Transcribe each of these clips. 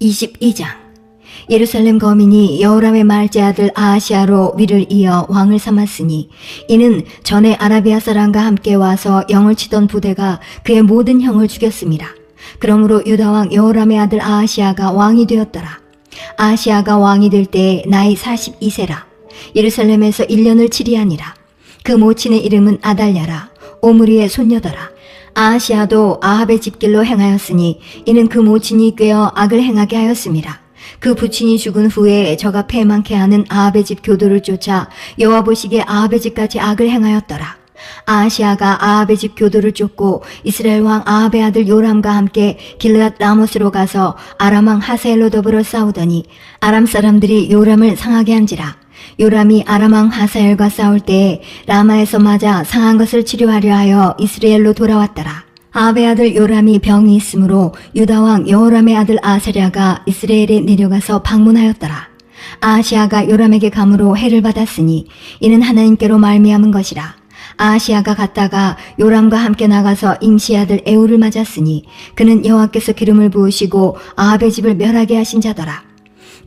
22장. 예루살렘 거민이 여호람의 말째 아들 아하시아로 위를 이어 왕을 삼았으니 이는 전에 아라비아 사람과 함께 와서 영을 치던 부대가 그의 모든 형을 죽였습니다. 그러므로 유다왕 여호람의 아들 아하시아가 왕이 되었더라. 아하시아가 왕이 될 때 나이 42세라. 예루살렘에서 1년을 치리하니라. 그 모친의 이름은 아달랴라. 오므리의 손녀더라. 아하시아도 아합의 집길로 행하였으니 이는 그 모친이 꾀어 악을 행하게 하였습니다. 그 부친이 죽은 후에 저가 패망케 하는 아합의 집 교도를 쫓아 여호와 보시기에 아합의 집같이 악을 행하였더라. 아하시아가 아합의 집 교도를 쫓고 이스라엘 왕 아합의 아들 요람과 함께 길르앗 라못으로 가서 아람 왕 하사엘로 더불어 싸우더니 아람 사람들이 요람을 상하게 한지라. 요람이 아람 왕 하사엘과 싸울 때에 라마에서 맞아 상한 것을 치료하려 하여 이스라엘로 돌아왔더라. 아합의 아들 요람이 병이 있으므로 유다 왕 여호람의 아들 아사랴가 이스라엘에 내려가서 방문하였더라. 아하시아가 요람에게 감으로 해를 받았으니 이는 하나님께로 말미암은 것이라. 아하시아가 갔다가 요람과 함께 나가서 임시의 아들 에후를 맞았으니 그는 여호와께서 기름을 부으시고 아합의 집을 멸하게 하신 자더라.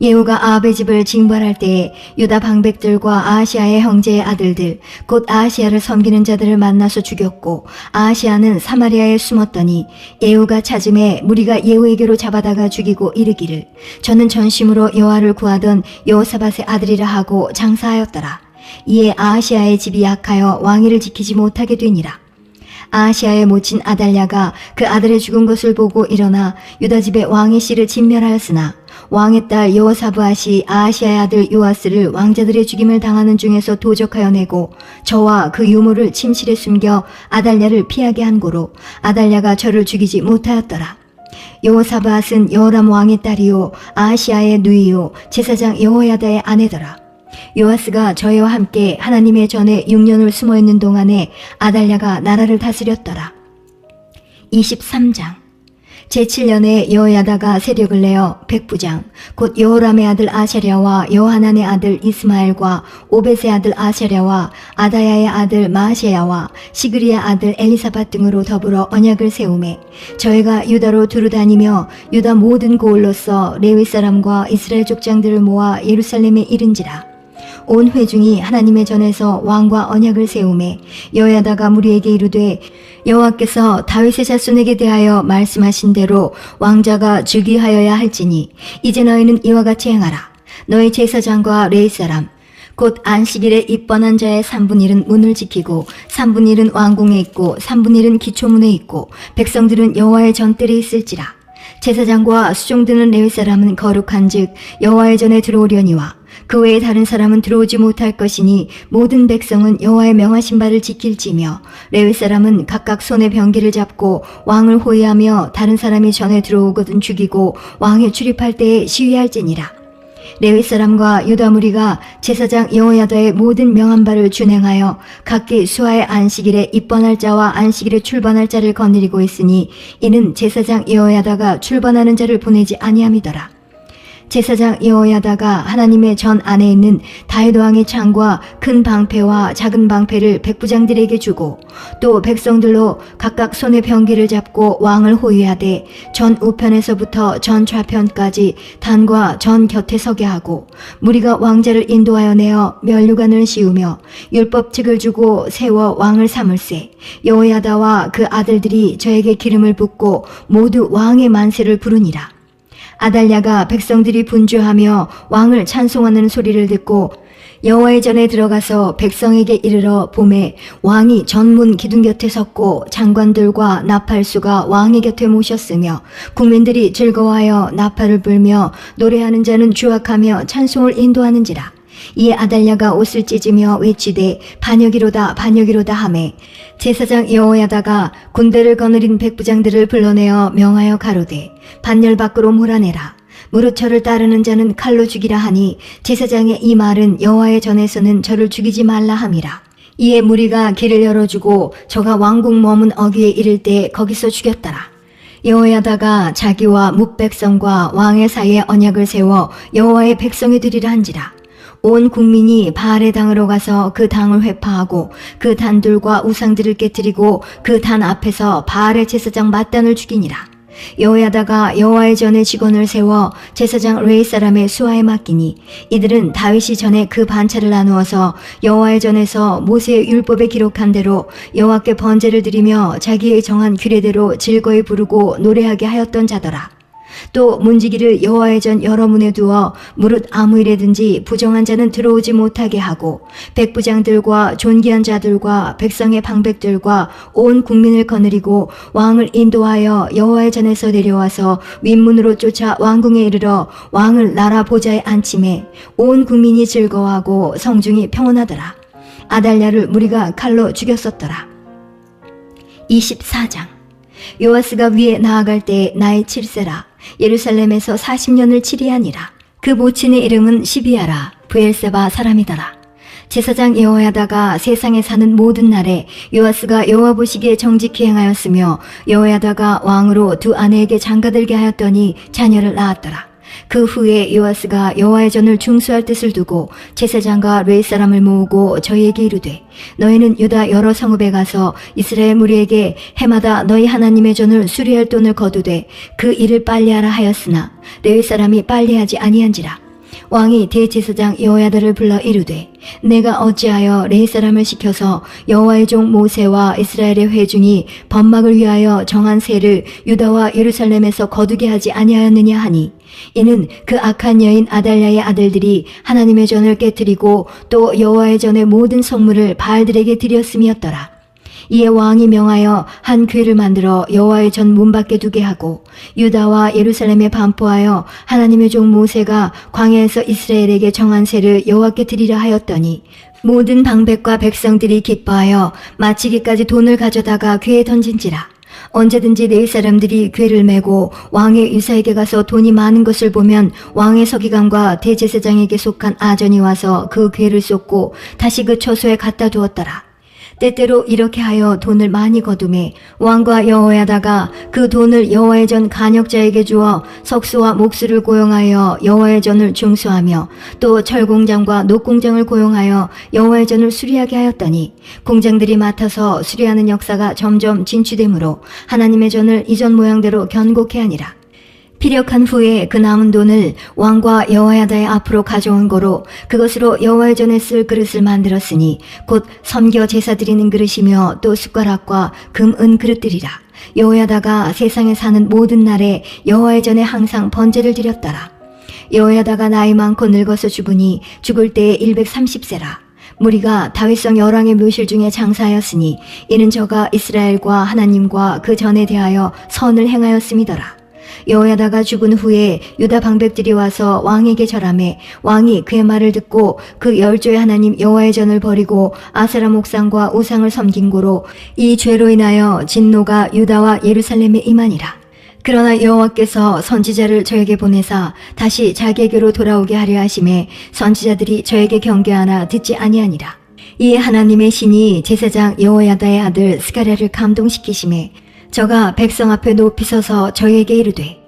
예후가 아합의 집을 징벌할 때에 유다 방백들과 아하시아의 형제의 아들들 곧 아하시아를 섬기는 자들을 만나서 죽였고 아하시아는 사마리아에 숨었더니 예후가 찾음에 무리가 예후에게로 잡아다가 죽이고 이르기를 저는 전심으로 여호와를 구하던 여호사밧의 아들이라 하고 장사하였더라. 이에 아하시아의 집이 약하여 왕위를 지키지 못하게 되니라. 아하시아의 모친 아달랴가 그 아들의 죽은 것을 보고 일어나 유다 집의 왕의 씨를 진멸하였으나 왕의 딸 여호사브앗이 아하시아의 아들 요아스를 왕자들의 죽임을 당하는 중에서 도적하여 내고 저와 그 유모를 침실에 숨겨 아달랴를 피하게 한 고로 아달랴가 저를 죽이지 못하였더라. 여호사브앗은 여호람 왕의 딸이요 아하시아의 누이요 제사장 여호야다의 아내더라. 요아스가 저희와 함께 하나님의 전에 6년을 숨어있는 동안에 아달랴가 나라를 다스렸더라. 23장. 제7년에 여호야다가 세력을 내어 백부장 곧 여호람의 아들 아샤랴와 여하난의 아들 이스마엘과 오벳의 아들 아샤랴와 아다야의 아들 마아세야와 시그리의 아들 엘리사밧 등으로 더불어 언약을 세우매 저희가 유다로 두루 다니며 유다 모든 고을로서 레위 사람과 이스라엘 족장들을 모아 예루살렘에 이른지라. 온 회중이 하나님의 전에서 왕과 언약을 세우매 여호야다가 무리에게 이르되 여호와께서 다윗의 자손에게 대하여 말씀하신 대로 왕자가 즉위하여야 할지니 이제 너희는 이와 같이 행하라. 너희 제사장과 레위 사람 곧 안식일에 입번한 자의 3분의 1은 문을 지키고 3분의 1은 왕궁에 있고 3분의 1은 기초문에 있고 백성들은 여호와의 전뜰에 있을지라. 제사장과 수종드는 레위 사람은 거룩한즉 여호와의 전에 들어오려니와 그 외에 다른 사람은 들어오지 못할 것이니 모든 백성은 여호와의 명하신 바를 지킬지며 레위 사람은 각각 손에 병기를 잡고 왕을 호위하며 다른 사람이 전에 들어오거든 죽이고 왕에 출입할 때에 시위할지니라. 레위 사람과 유다 무리가 제사장 여호야다의 모든 명한 바를 준행하여 각기 수하의 안식일에 입번할 자와 안식일에 출번할 자를 거느리고 있으니 이는 제사장 여호야다가 출번하는 자를 보내지 아니함이더라. 제사장 여호야다가 하나님의 전 안에 있는 다윗 왕의 창과 큰 방패와 작은 방패를 백부장들에게 주고 또 백성들로 각각 손에 병기를 잡고 왕을 호위하되 전 우편에서부터 전 좌편까지 단과 전 곁에 서게 하고 무리가 왕자를 인도하여 내어 면류관을 씌우며 율법책을 주고 세워 왕을 삼을세 여호야다와 그 아들들이 저에게 기름을 붓고 모두 왕의 만세를 부르니라. 아달랴가 백성들이 분주하며 왕을 찬송하는 소리를 듣고 여호와의 전에 들어가서 백성에게 이르러 보매 왕이 전문 기둥 곁에 섰고 장관들과 나팔수가 왕의 곁에 모셨으며 국민들이 즐거워하여 나팔을 불며 노래하는 자는 주악하며 찬송을 인도하는지라. 이에 아달랴가 옷을 찢으며 외치되 반역이로다 반역이로다 하매 제사장 여호야다가 군대를 거느린 백부장들을 불러내어 명하여 가로되 반열 밖으로 몰아내라. 무릇 저를 따르는 자는 칼로 죽이라 하니 제사장의 이 말은 여호와의 전에서는 저를 죽이지 말라 함이라. 이에 무리가 길을 열어주고 저가 왕궁 머문 어귀에 이를 때 거기서 죽였더라. 여호야다가 자기와 뭇백성과 왕의 사이에 언약을 세워 여호와의 백성이 되리라 한지라. 온 국민이 바알의 당으로 가서 그 당을 회파하고 그 단들과 우상들을 깨뜨리고 그 단 앞에서 바알의 제사장 맏단을 죽이니라. 여호야다가 여호와의 전에 직원을 세워 제사장 레위 사람의 수하에 맡기니 이들은 다윗이 전에 그 반차를 나누어서 여호와의 전에서 모세의 율법에 기록한 대로 여호와께 번제를 드리며 자기의 정한 규례대로 즐거이 부르고 노래하게 하였던 자더라. 또 문지기를 여호와의 전 여러 문에 두어 무릇 아무 일에든지 부정한 자는 들어오지 못하게 하고 백부장들과 존귀한 자들과 백성의 방백들과 온 국민을 거느리고 왕을 인도하여 여호와의 전에서 내려와서 윗문으로 쫓아 왕궁에 이르러 왕을 나라 보좌에 앉히매 온 국민이 즐거워하고 성중이 평온하더라. 아달랴를 무리가 칼로 죽였었더라. 24장. 요아스가 위에 나아갈 때 나이 7세라. 예루살렘에서 40년을 치리하니라. 그 모친의 이름은 시비아라. 브엘세바 사람이더라. 제사장 여호야다가 세상에 사는 모든 날에 요아스가 여호와 보시기에 정직히 행하였으며 여호야다가 왕으로 두 아내에게 장가들게 하였더니 자녀를 낳았더라. 그 후에 요아스가 여호와의 전을 중수할 뜻을 두고 제사장과 레위 사람을 모으고 저희에게 이르되 너희는 유다 여러 성읍에 가서 이스라엘 무리에게 해마다 너희 하나님의 전을 수리할 돈을 거두되 그 일을 빨리 하라 하였으나 레위 사람이 빨리 하지 아니한지라. 왕이 대제사장 여호야다를 불러 이르되 내가 어찌하여 레위 사람을 시켜서 여호와의 종 모세와 이스라엘의 회중이 번막을 위하여 정한 세를 유다와 예루살렘에서 거두게 하지 아니하였느냐 하니 이는 그 악한 여인 아달랴의 아들들이 하나님의 전을 깨뜨리고 또 여호와의 전의 모든 성물을 바알들에게 드렸음이었더라. 이에 왕이 명하여 한 궤를 만들어 여호와의 전 문 밖에 두게 하고 유다와 예루살렘에 반포하여 하나님의 종 모세가 광야에서 이스라엘에게 정한 세를 여호와께 드리라 하였더니 모든 방백과 백성들이 기뻐하여 마치기까지 돈을 가져다가 궤에 던진지라. 언제든지 레위 사람들이 궤를 메고 왕의 유사에게 가서 돈이 많은 것을 보면 왕의 서기관과 대제사장에게 속한 아전이 와서 그 궤를 쏟고 다시 그 처소에 갖다 두었더라. 때때로 이렇게 하여 돈을 많이 거두매 왕과 여호야다가 그 돈을 여호와의 전 간역자에게 주어 석수와 목수를 고용하여 여호와의 전을 중수하며 또 철공장과 녹공장을 고용하여 여호와의 전을 수리하게 하였더니 공장들이 맡아서 수리하는 역사가 점점 진취되므로 하나님의 전을 이전 모양대로 견고케 하니라. 피력한 후에 그 남은 돈을 왕과 여호야다의 앞으로 가져온 거로 그것으로 여호와의 전에 쓸 그릇을 만들었으니 곧 섬겨 제사 드리는 그릇이며 또 숟가락과 금, 은 그릇들이라. 여호야다가 세상에 사는 모든 날에 여호와의 전에 항상 번제를 드렸더라. 여호야다가 나이 많고 늙어서 죽으니 죽을 때에 130세라. 무리가 다윗성 열왕의 묘실 중에 장사하였으니 이는 저가 이스라엘과 하나님과 그 전에 대하여 선을 행하였음이더라. 여호야다가 죽은 후에 유다 방백들이 와서 왕에게 절하매 왕이 그의 말을 듣고 그 열조의 하나님 여호와의 전을 버리고 아세라 목상과 우상을 섬긴 고로 이 죄로 인하여 진노가 유다와 예루살렘에 임하니라. 그러나 여호와께서 선지자를 저에게 보내사 다시 자기에게로 돌아오게 하려 하심에 선지자들이 저에게 경계하나 듣지 아니하니라. 이에 하나님의 신이 제사장 여호야다의 아들 스가랴를 감동시키심에 저가 백성 앞에 높이 서서 저희에게 이르되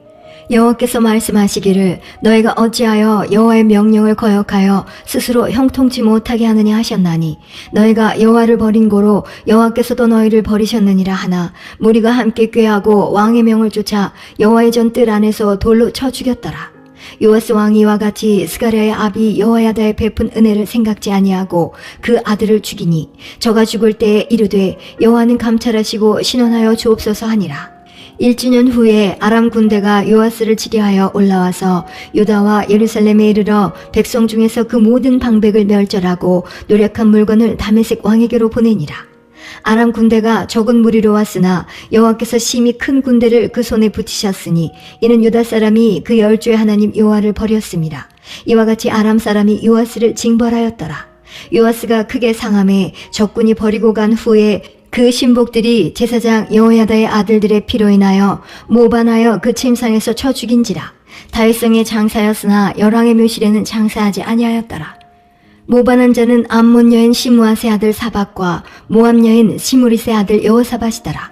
여호와께서 말씀하시기를 너희가 어찌하여 여호와의 명령을 거역하여 스스로 형통치 못하게 하느냐 하셨나니 너희가 여호와를 버린 고로 여호와께서도 너희를 버리셨느니라 하나 무리가 함께 꾀하고 왕의 명을 쫓아 여호와의 전 뜰 안에서 돌로 쳐 죽였더라. 요아스 왕이 이와 같이 스가랴의 아비 여호야다의 베푼 은혜를 생각지 아니하고 그 아들을 죽이니 저가 죽을 때에 이르되 여호와는 감찰하시고 신원하여 주옵소서 하니라. 1주년 후에 아람 군대가 요아스를 치려하여 올라와서 유다와 예루살렘에 이르러 백성 중에서 그 모든 방백을 멸절하고 노력한 물건을 다메섹 왕에게로 보내니라. 아람 군대가 적은 무리로 왔으나 여호와께서 심히 큰 군대를 그 손에 붙이셨으니 이는 유다 사람이 그 열조의 하나님 여호와를 버렸습니다. 이와 같이 아람 사람이 요아스를 징벌하였더라. 요아스가 크게 상함에 적군이 버리고 간 후에 그 신복들이 제사장 여호야다의 아들들의 피로 인하여 모반하여 그 침상에서 쳐 죽인지라. 다윗성에 장사였으나 열왕의 묘실에는 장사하지 아니하였더라. 모반한 자는 암몬 여인 시므아스의 아들 사박과 모압 여인 시무리스의 아들 여호사밧이더라.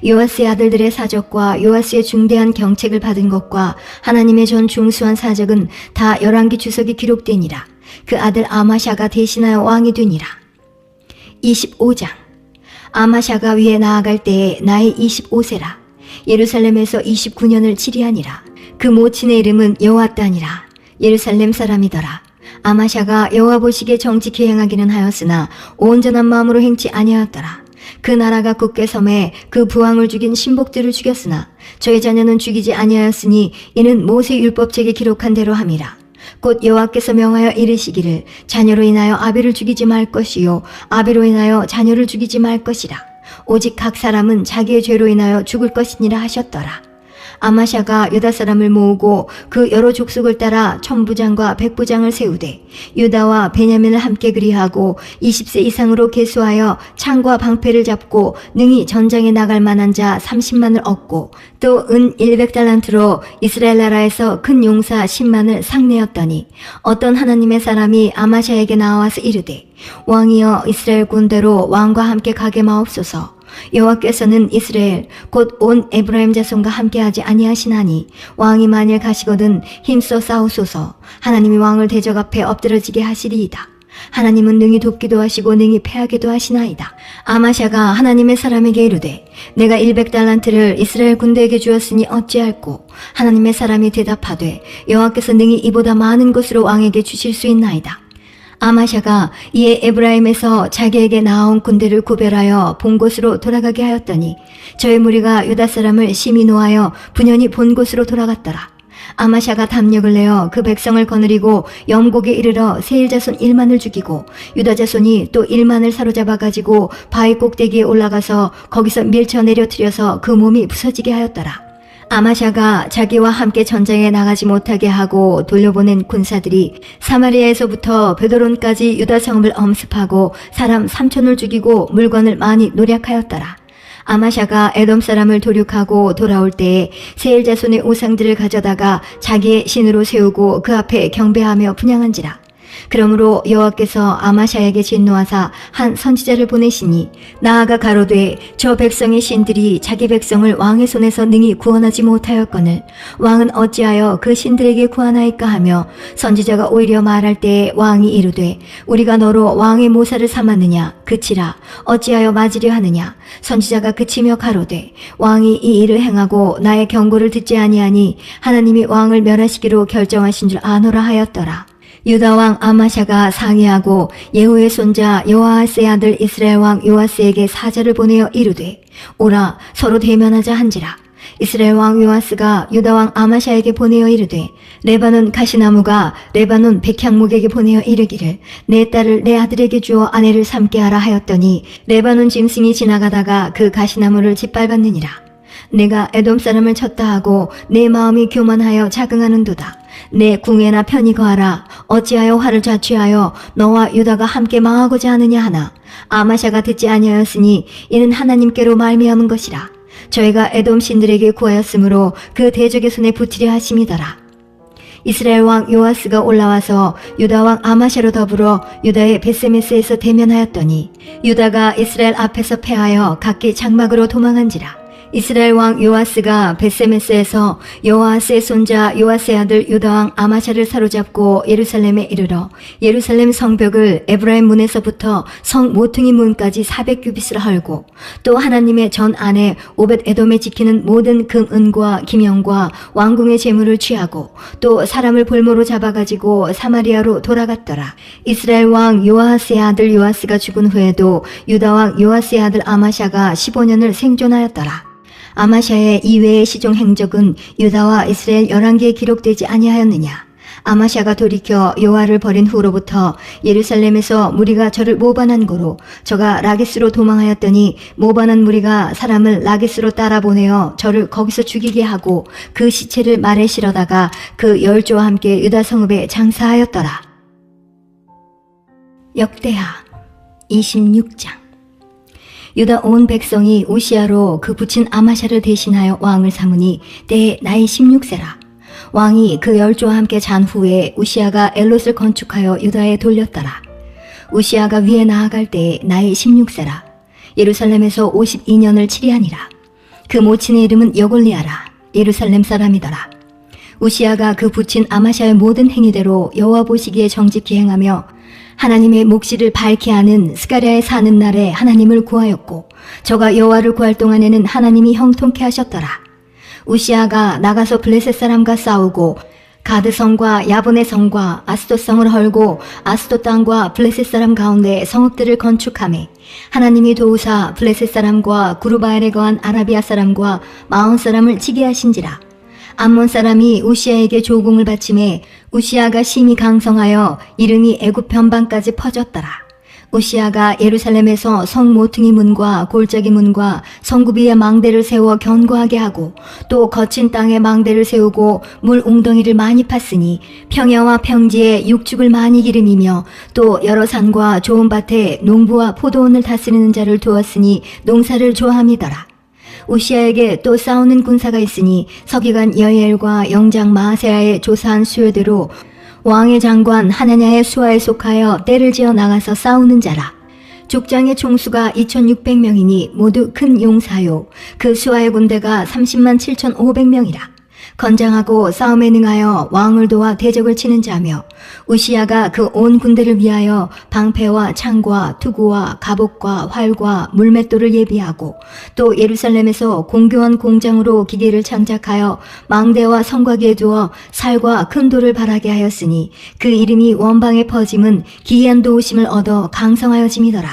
요아스의 아들들의 사적과 요아스의 중대한 경책을 받은 것과 하나님의 전 중수한 사적은 다 열왕기 주석이 기록되니라. 그 아들 아마샤가 대신하여 왕이 되니라. 25장. 아마샤가 위에 나아갈 때에 나이 25세라. 예루살렘에서 29년을 치리하니라. 그 모친의 이름은 여호앗다니라. 예루살렘 사람이더라. 아마샤가 여호와 보시기에 정직히 행하기는 하였으나 온전한 마음으로 행치 아니하였더라. 그 나라가 굳게 섬에 그 부왕을 죽인 신복들을 죽였으나 저의 자녀는 죽이지 아니하였으니 이는 모세 율법책에 기록한 대로 함이라. 곧 여호와께서 명하여 이르시기를 자녀로 인하여 아비를 죽이지 말 것이요 아비로 인하여 자녀를 죽이지 말 것이라. 오직 각 사람은 자기의 죄로 인하여 죽을 것이니라 하셨더라. 아마샤가 유다 사람을 모으고 그 여러 족속을 따라 천부장과 백부장을 세우되 유다와 베냐민을 함께 그리하고 20세 이상으로 계수하여 창과 방패를 잡고 능히 전장에 나갈 만한 자 30만을 얻고 또 은 100달란트로 이스라엘 나라에서 큰 용사 10만을 상내었더니 어떤 하나님의 사람이 아마샤에게 나와서 이르되 왕이여 이스라엘 군대로 왕과 함께 가게 마옵소서. 여호와께서는 이스라엘 곧 온 에브라임 자손과 함께하지 아니하시나니 왕이 만일 가시거든 힘써 싸우소서. 하나님이 왕을 대적 앞에 엎드러지게 하시리이다. 하나님은 능히 돕기도 하시고 능히 패하기도 하시나이다. 아마샤가 하나님의 사람에게 이르되 내가 100달란트를 이스라엘 군대에게 주었으니 어찌할꼬. 하나님의 사람이 대답하되 여호와께서 능히 이보다 많은 것으로 왕에게 주실 수 있나이다. 아마샤가 이에 에브라임에서 자기에게 나온 군대를 구별하여 본 곳으로 돌아가게 하였더니 저의 무리가 유다 사람을 심히 노하여 분연히 본 곳으로 돌아갔더라. 아마샤가 담력을 내어 그 백성을 거느리고 영곡에 이르러 세일 자손 1만을 죽이고 유다 자손이 또 1만을 사로잡아 가지고 바위 꼭대기에 올라가서 거기서 밀쳐 내려뜨려서 그 몸이 부서지게 하였더라. 아마샤가 자기와 함께 전장에 나가지 못하게 하고 돌려보낸 군사들이 사마리아에서부터 베드론까지 유다 성읍을 엄습하고 사람 3천을 죽이고 물건을 많이 노략하였더라. 아마샤가 에돔 사람을 도륙하고 돌아올 때에 세일 자손의 우상들을 가져다가 자기의 신으로 세우고 그 앞에 경배하며 분향한지라. 그러므로 여호와께서 아마샤에게 진노하사 한 선지자를 보내시니 나아가 가로되 저 백성의 신들이 자기 백성을 왕의 손에서 능히 구원하지 못하였거늘 왕은 어찌하여 그 신들에게 구하나이까 하며 선지자가 오히려 말할 때에 왕이 이르되 우리가 너로 왕의 모사를 삼았느냐 그치라 어찌하여 맞으려 하느냐. 선지자가 그치며 가로되 왕이 이 일을 행하고 나의 경고를 듣지 아니하니 하나님이 왕을 멸하시기로 결정하신 줄 아노라 하였더라. 유다 왕 아마샤가 상의하고 예후의 손자 여호아스의 아들 이스라엘 왕 요아스에게 사자를 보내어 이르되 오라 서로 대면하자 한지라. 이스라엘 왕 요아스가 유다 왕 아마샤에게 보내어 이르되 레바논 가시나무가 레바논 백향목에게 보내어 이르기를 내 딸을 내 아들에게 주어 아내를 삼게 하라 하였더니 레바논 짐승이 지나가다가 그 가시나무를 짓밟았느니라. 내가 에돔 사람을 쳤다 하고 내 마음이 교만하여 자긍하는도다. 내 궁예나 편히 거하라. 어찌하여 화를 자취하여 너와 유다가 함께 망하고자 하느냐 하나. 아마샤가 듣지 아니하였으니 이는 하나님께로 말미암은 것이라. 저희가 에돔 신들에게 구하였으므로 그 대적의 손에 붙이려 하심이더라. 이스라엘 왕 요아스가 올라와서 유다 왕 아마샤로 더불어 유다의 베세메스에서 대면하였더니 유다가 이스라엘 앞에서 패하여 각기 장막으로 도망한지라. 이스라엘 왕 요아스가 베세메스에서 여호아스의 손자 요아스의 아들 유다 왕 아마샤를 사로잡고 예루살렘에 이르러 예루살렘 성벽을 에브라임 문에서부터 성 모퉁이 문까지 400규빗을 헐고 또 하나님의 전 안에 오벳 에돔에 지키는 모든 금 은과 기명과 왕궁의 재물을 취하고 또 사람을 볼모로 잡아가지고 사마리아로 돌아갔더라. 이스라엘 왕 요아스의 아들 요아스가 죽은 후에도 유다 왕 요아스의 아들 아마샤가 15년을 생존하였더라. 아마샤의 이외의 시종 행적은 유다와 이스라엘 11개에 기록되지 아니하였느냐. 아마샤가 돌이켜 여호와를 버린 후로부터 예루살렘에서 무리가 저를 모반한 고로 저가 라게스로 도망하였더니 모반한 무리가 사람을 라게스로 따라 보내어 저를 거기서 죽이게 하고 그 시체를 말에 실어다가 그 열조와 함께 유다 성읍에 장사하였더라. 역대하 26장. 유다 온 백성이 우시아로 그 부친 아마샤를 대신하여 왕을 삼으니 때에 나이 16세라. 왕이 그 열조와 함께 잔 후에 우시아가 엘롯을 건축하여 유다에 돌렸더라. 우시아가 위에 나아갈 때에 나이 16세라. 예루살렘에서 52년을 치리하니라. 그 모친의 이름은 여골리아라. 예루살렘 사람이더라. 우시아가 그 부친 아마샤의 모든 행위대로 여호와 보시기에 정직히 행하며 하나님의 묵시를 밝히 하는 스가랴에 사는 날에 하나님을 구하였고 저가 여호와를 구할 동안에는 하나님이 형통케 하셨더라. 우시아가 나가서 블레셋 사람과 싸우고 가드성과 야본의 성과 아스돗 성을 헐고 아스돗 땅과 블레셋 사람 가운데 성읍들을 건축하매 하나님이 도우사 블레셋 사람과 구르바엘에 거한 아라비아 사람과 마온 사람을 치게 하신지라. 암몬 사람이 우시아에게 조공을 바치매 우시아가 심히 강성하여 이름이 애굽 변방까지 퍼졌더라. 우시아가 예루살렘에서 성 모퉁이 문과 골짜기 문과 성구비에 망대를 세워 견고하게 하고 또 거친 땅에 망대를 세우고 물 웅덩이를 많이 팠으니 평야와 평지에 육축을 많이 기름이며 또 여러 산과 좋은 밭에 농부와 포도원을 다스리는 자를 두었으니 농사를 좋아함이더라. 우시아에게 또 싸우는 군사가 있으니 서기관 여이엘과 영장 마아세아의 조사한 수요대로 왕의 장관 하나냐의 수하에 속하여 떼를 지어 나가서 싸우는 자라. 족장의 총수가 2600명이니 모두 큰 용사요. 그 수하의 군대가 30만 7500명이라. 건장하고 싸움에 능하여 왕을 도와 대적을 치는 자며 우시아가 그 온 군대를 위하여 방패와 창과 투구와 갑옷과 활과 물맷돌을 예비하고 또 예루살렘에서 공교한 공장으로 기계를 장작하여 망대와 성곽에 두어 살과 큰 돌을 바라게 하였으니 그 이름이 원방에 퍼짐은 기이한 도우심을 얻어 강성하여짐이더라.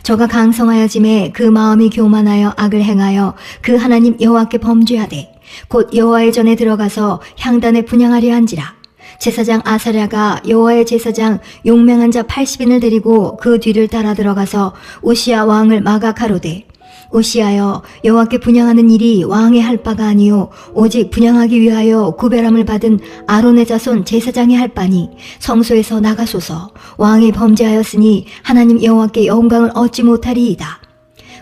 저가 강성하여짐에 그 마음이 교만하여 악을 행하여 그 하나님 여호와께 범죄하되 곧 여호와의 전에 들어가서 향단에 분향하려 한지라. 제사장 아사랴가 여호와의 제사장 용맹한 자 80인을 데리고 그 뒤를 따라 들어가서 우시아 왕을 막아 가로되 우시아여 여호와께 분향하는 일이 왕의 할 바가 아니요 오직 분향하기 위하여 구별함을 받은 아론의 자손 제사장이 할 바니 성소에서 나가소서. 왕이 범죄하였으니 하나님 여호와께 영광을 얻지 못하리이다.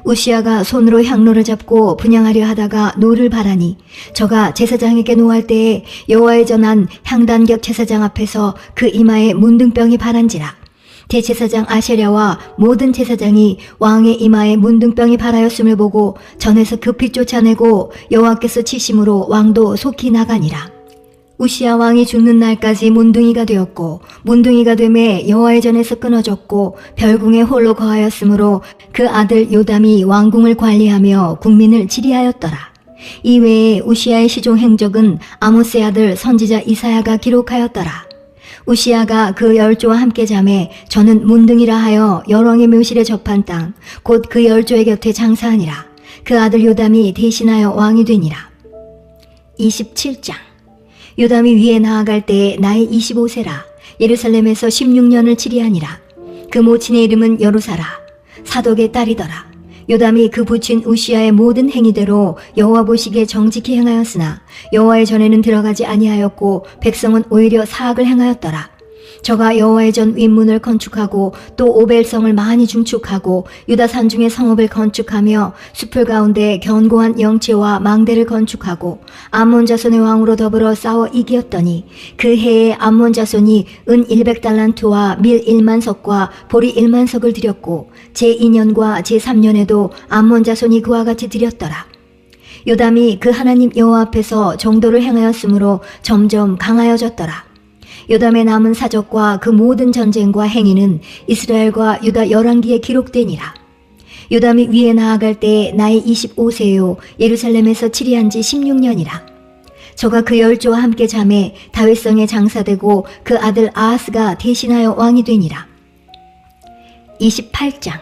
우시아가 손으로 향로를 잡고 분향하려 하다가 노를 바라니 저가 제사장에게 노할 때에 여호와의 전한 향단격 제사장 앞에서 그 이마에 문둥병이 바란지라. 대제사장 아세랴와 모든 제사장이 왕의 이마에 문둥병이 발하였음을 보고 전에서 급히 쫓아내고 여호와께서 치심으로 왕도 속히 나가니라. 우시아 왕이 죽는 날까지 문둥이가 되었고 문둥이가 되매 여호와의 전에서 끊어졌고 별궁에 홀로 거하였으므로 그 아들 요담이 왕궁을 관리하며 국민을 지리하였더라. 이외에 우시아의 시종 행적은 아모스의 아들 선지자 이사야가 기록하였더라. 우시아가 그 열조와 함께 자매 저는 문둥이라 하여 열왕의 묘실에 접한 땅 곧 그 열조의 곁에 장사하니라. 그 아들 요담이 대신하여 왕이 되니라. 27장. 요담이 위에 나아갈 때에 나이 25세라. 예루살렘에서 16년을 치리하니라. 그 모친의 이름은 여루사라. 사독의 딸이더라. 요담이 그 부친 우시아의 모든 행위대로 여호와 보시기에 정직히 행하였으나 여호와의 전에는 들어가지 아니하였고 백성은 오히려 사악을 행하였더라. 저가 여호와의 전 윗문을 건축하고 또 오벨성을 많이 중축하고 유다 산중의 성읍을 건축하며 숲을 가운데 견고한 영체와 망대를 건축하고 암몬 자손의 왕으로 더불어 싸워 이기었더니 그 해에 암몬 자손이 은 100달란트와 밀 1만석과 보리 1만석을 드렸고 제2년과 제3년에도 암몬 자손이 그와 같이 드렸더라. 요담이 그 하나님 여호와 앞에서 정도를 행하였으므로 점점 강하여졌더라. 요담의 남은 사적과 그 모든 전쟁과 행위는 이스라엘과 유다 열왕기에 기록되니라. 요담이 위에 나아갈 때 나이 25세요 예루살렘에서 치리한 지 16년이라. 저가 그 열조와 함께 잠에 다윗성에 장사되고 그 아들 아하스가 대신하여 왕이 되니라. 28장.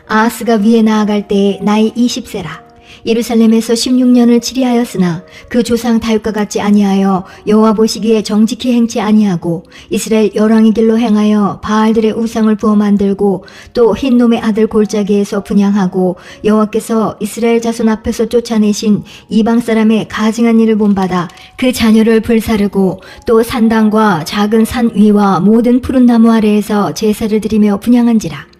아하스가 위에 나아갈 때 나이 20세라. 예루살렘에서 16년을 치리하였으나 그 조상 다윗과 같지 아니하여 여호와 보시기에 정직히 행치 아니하고 이스라엘 열왕의 길로 행하여 바알들의 우상을 부어 만들고 또 흰놈의 아들 골짜기에서 분향하고 여호와께서 이스라엘 자손 앞에서 쫓아내신 이방 사람의 가증한 일을 본받아 그 자녀를 불사르고 또 산당과 작은 산 위와 모든 푸른 나무 아래에서 제사를 드리며 분향한지라.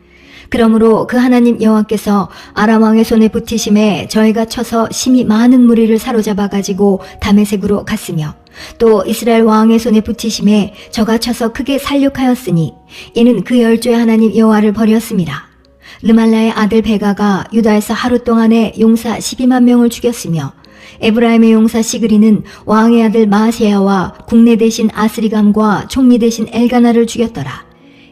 그러므로 그 하나님 여호와께서 아람 왕의 손에 붙이심에 저희가 쳐서 심히 많은 무리를 사로잡아 가지고 다메섹으로 갔으며 또 이스라엘 왕의 손에 붙이심에 저가 쳐서 크게 살육하였으니 이는 그 열조의 하나님 여호와를 버렸습니다. 르말라의 아들 베가가 유다에서 하루 동안에 용사 12만 명을 죽였으며 에브라임의 용사 시그리는 왕의 아들 마세야와 국내 대신 아스리감과 총리 대신 엘가나를 죽였더라.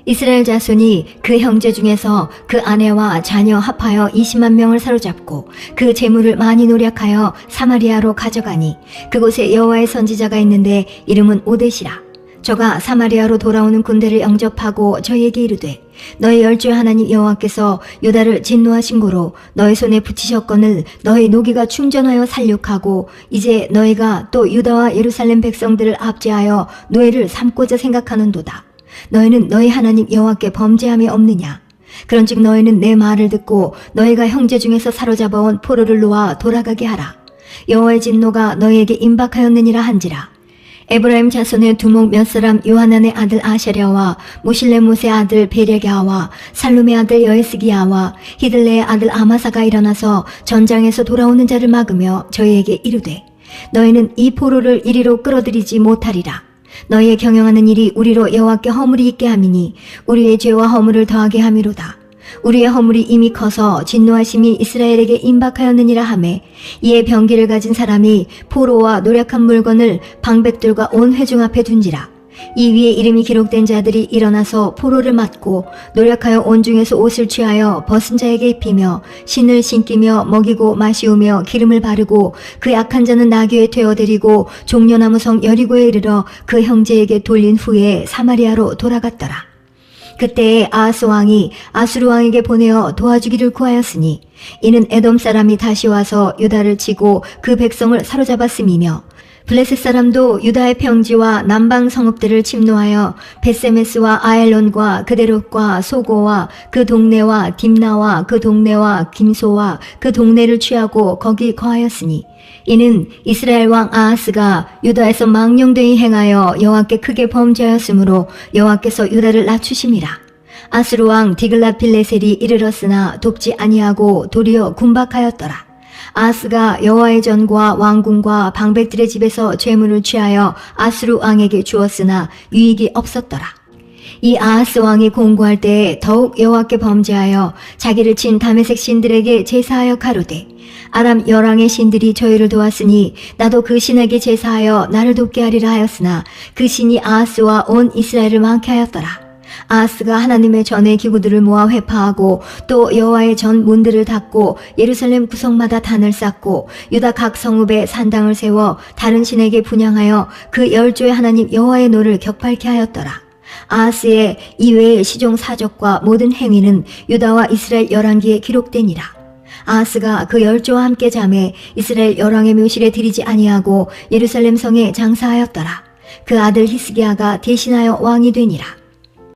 이스라엘 자손이 그 형제 중에서 그 아내와 자녀 합하여 20만 명을 사로잡고 그 재물을 많이 노력하여 사마리아로 가져가니 그곳에 여호와의 선지자가 있는데 이름은 오뎃이라. 저가 사마리아로 돌아오는 군대를 영접하고 저에게 이르되 너희 열주의 하나님 여호와께서 유다를 진노하신 고로 너희 손에 붙이셨거늘 너희 노기가 충전하여 살육하고 이제 너희가 또 유다와 예루살렘 백성들을 압제하여 노예를 삼고자 생각하는도다. 너희는 너희 하나님 여호와께 범죄함이 없느냐? 그런즉 너희는 내 말을 듣고 너희가 형제 중에서 사로잡아온 포로를 놓아 돌아가게 하라. 여호와의 진노가 너희에게 임박하였느니라 한지라. 에브라임 자손의 두목 몇 사람 요하난의 아들 아샤랴와 무실레못의 아들 베레갸와 살룸의 아들 여에스기야와 히들레의 아들 아마사가 일어나서 전장에서 돌아오는 자를 막으며 저희에게 이르되 너희는 이 포로를 이리로 끌어들이지 못하리라. 너희의 경영하는 일이 우리로 여호와께 허물이 있게 함이니 우리의 죄와 허물을 더하게 함이로다. 우리의 허물이 이미 커서 진노하심이 이스라엘에게 임박하였느니라 하매 이에 병기를 가진 사람이 포로와 노력한 물건을 방백들과 온 회중 앞에 둔지라. 이 위에 이름이 기록된 자들이 일어나서 포로를 맞고 노력하여 온 중에서 옷을 취하여 벗은 자에게 입히며 신을 신기며 먹이고 마시우며 기름을 바르고 그 약한 자는 나귀에 태워드리고 종려나무 성 여리고에 이르러 그 형제에게 돌린 후에 사마리아로 돌아갔더라. 그때에 아하스 왕이 아수르 왕에게 보내어 도와주기를 구하였으니 이는 에돔 사람이 다시 와서 유다를 치고 그 백성을 사로잡았음이며 블레셋 사람도 유다의 평지와 남방 성읍들을 침노하여 베세메스와 아엘론과 그데롯과 소고와 그 동네와 딥나와 그 동네와 김소와 그 동네를 취하고 거기 거하였으니 이는 이스라엘 왕 아하스가 유다에서 망령되이 행하여 여호와께 크게 범죄하였으므로 여호와께서 유다를 낮추심이라. 아수르 왕 디글랏빌레셀이 이르렀으나 돕지 아니하고 도리어 군박하였더라. 아하스가 여호와의 전과 왕궁과 방백들의 집에서 재물을 취하여 아수르 왕에게 주었으나 유익이 없었더라. 이 아하스 왕이 공고할 때에 더욱 여호와께 범죄하여 자기를 친 다메섹 신들에게 제사하여 가로되 아람 열왕의 신들이 저희를 도왔으니 나도 그 신에게 제사하여 나를 돕게 하리라 하였으나 그 신이 아하스와 온 이스라엘을 망케 하였더라. 아하스가 하나님의 전의 기구들을 모아 회파하고 또 여호와의 전 문들을 닫고 예루살렘 구석마다 단을 쌓고 유다 각 성읍에 산당을 세워 다른 신에게 분향하여 그 열조의 하나님 여호와의 노를 격발케 하였더라. 아하스의 이외의 시종 사적과 모든 행위는 유다와 이스라엘 열왕기에 기록되니라. 아하스가 그 열조와 함께 잠에 이스라엘 열왕의 묘실에 들이지 아니하고 예루살렘 성에 장사하였더라. 그 아들 히스기야가 대신하여 왕이 되니라.